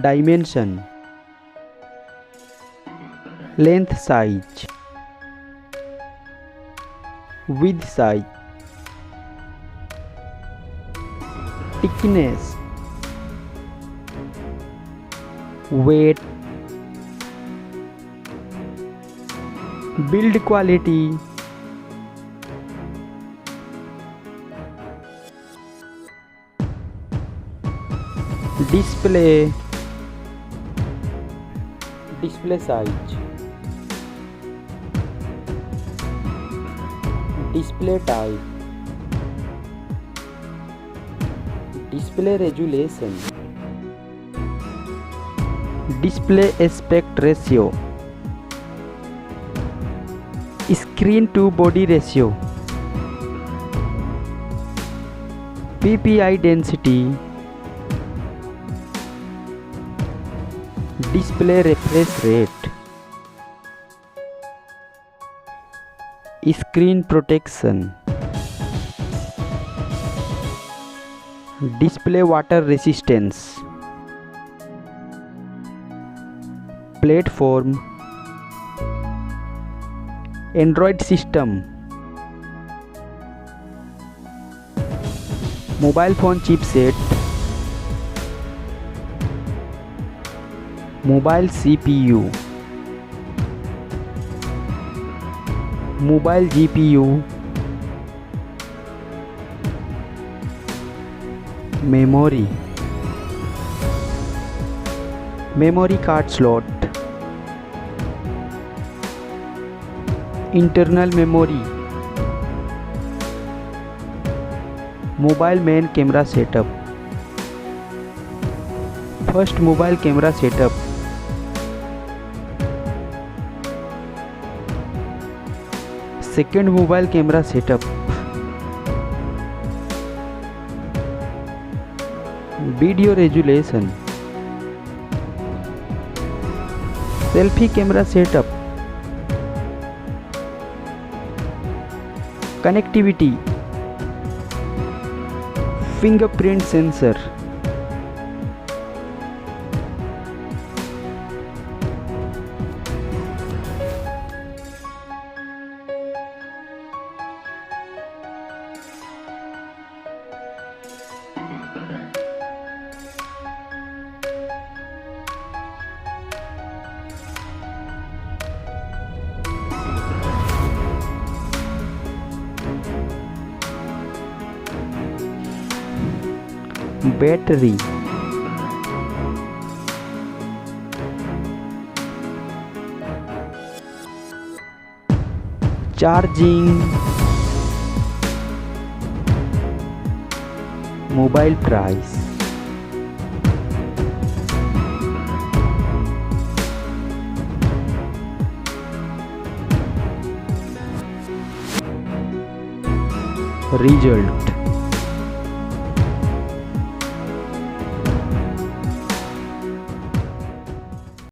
dimension, length size, width size, thickness, weight, build quality, display size, display type, display resolution, display aspect ratio, screen to body ratio, PPI density, display refresh rate, screen protection, display water resistance, platform, Android system, mobile phone chipset, mobile CPU, mobile GPU, memory, memory card slot, internal memory, mobile main camera setup, first mobile camera setup, second mobile camera setup, video resolution, selfie camera setup, connectivity, fingerprint sensor, battery, charging, mobile price, result.